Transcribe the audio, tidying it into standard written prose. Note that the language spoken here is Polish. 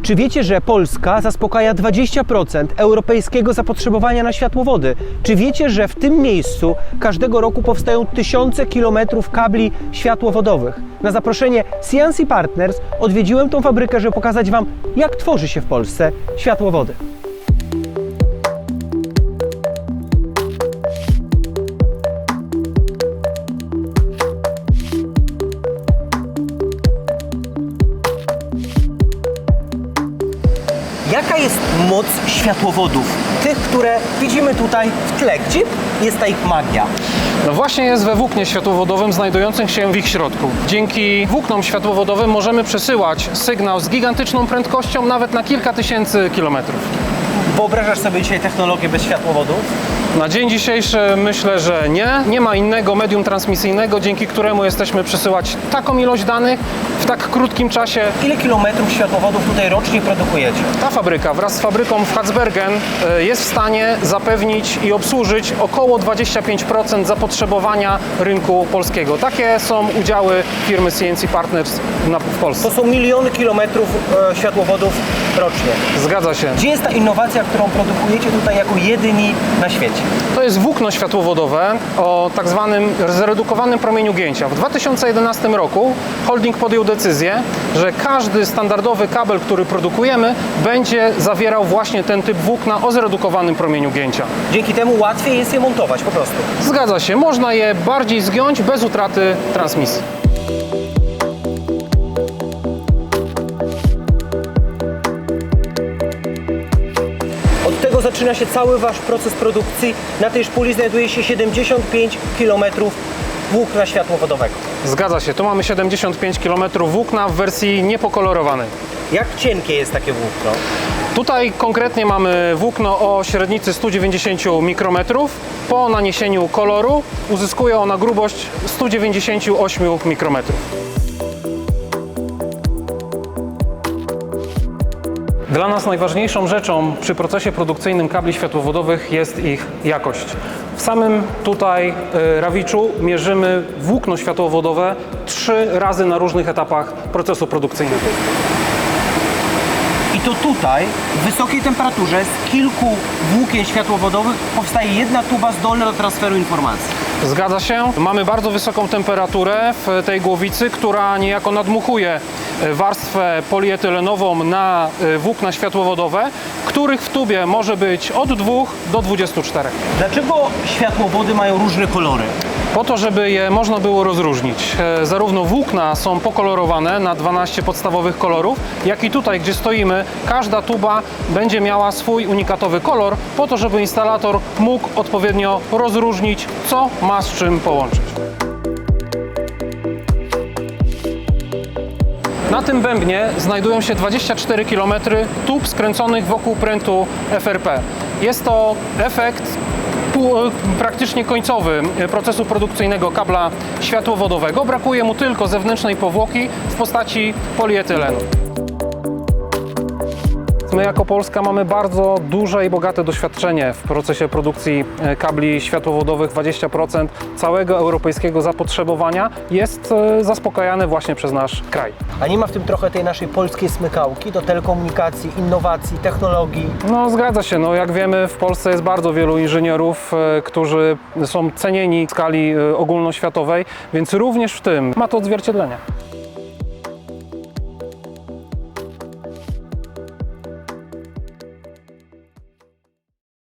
Czy wiecie, że Polska zaspokaja 20% europejskiego zapotrzebowania na światłowody? Czy wiecie, że w tym miejscu każdego roku powstają tysiące kilometrów kabli światłowodowych? Na zaproszenie CNC Partners odwiedziłem tą fabrykę, żeby pokazać Wam, jak tworzy się w Polsce światłowody. Jaka jest moc światłowodów? Tych, które widzimy tutaj w tle. Gdzie jest ta ich magia? No właśnie jest we włóknie światłowodowym znajdującym się w ich środku. Dzięki włóknom światłowodowym możemy przesyłać sygnał z gigantyczną prędkością nawet na kilka tysięcy kilometrów. Wyobrażasz sobie dzisiaj technologię bez światłowodów? Na dzień dzisiejszy myślę, że nie. Nie ma innego medium transmisyjnego, dzięki któremu jesteśmy przesyłać taką ilość danych w tak krótkim czasie. Ile kilometrów światłowodów tutaj rocznie produkujecie? Ta fabryka wraz z fabryką w Hatzbergen jest w stanie zapewnić i obsłużyć około 25% zapotrzebowania rynku polskiego. Takie są udziały firmy CNC Partners w Polsce. To są miliony kilometrów światłowodów rocznie. Zgadza się. Gdzie jest ta innowacja, którą produkujecie tutaj jako jedyni na świecie? To jest włókno światłowodowe o tak zwanym zredukowanym promieniu gięcia. W 2011 roku holding podjął decyzję, że każdy standardowy kabel, który produkujemy, będzie zawierał właśnie ten typ włókna o zredukowanym promieniu gięcia. Dzięki temu łatwiej jest je montować po prostu. Zgadza się, można je bardziej zgiąć bez utraty transmisji. Od tego zaczyna się cały Wasz proces produkcji. Na tej szpuli znajduje się 75 km włókna światłowodowego. Zgadza się, tu mamy 75 km włókna w wersji niepokolorowanej. Jak cienkie jest takie włókno? Tutaj konkretnie mamy włókno o średnicy 190 mikrometrów. Po naniesieniu koloru uzyskuje ona grubość 198 mikrometrów. Dla nas najważniejszą rzeczą przy procesie produkcyjnym kabli światłowodowych jest ich jakość. W samym tutaj rawiczu mierzymy włókno światłowodowe 3 razy na różnych etapach procesu produkcyjnego. I to tutaj, w wysokiej temperaturze, z kilku włókien światłowodowych powstaje jedna tuba zdolna do transferu informacji. Zgadza się. Mamy bardzo wysoką temperaturę w tej głowicy, która niejako nadmuchuje warstwę polietylenową na włókna światłowodowe, których w tubie może być od 2 do 24. Dlaczego światłowody mają różne kolory? Po to, żeby je można było rozróżnić. Zarówno włókna są pokolorowane na 12 podstawowych kolorów, jak i tutaj, gdzie stoimy, każda tuba będzie miała swój unikatowy kolor, po to, żeby instalator mógł odpowiednio rozróżnić, co ma z czym połączyć. Na tym bębnie znajdują się 24 km tub skręconych wokół prętu FRP. Jest to efekt praktycznie końcowy procesu produkcyjnego kabla światłowodowego. Brakuje mu tylko zewnętrznej powłoki w postaci polietylenu. My jako Polska mamy bardzo duże i bogate doświadczenie w procesie produkcji kabli światłowodowych. 20% całego europejskiego zapotrzebowania jest zaspokajane właśnie przez nasz kraj. A nie ma w tym trochę tej naszej polskiej smykałki do telekomunikacji, innowacji, technologii? No zgadza się, no jak wiemy, w Polsce jest bardzo wielu inżynierów, którzy są cenieni w skali ogólnoświatowej, więc również w tym ma to odzwierciedlenie.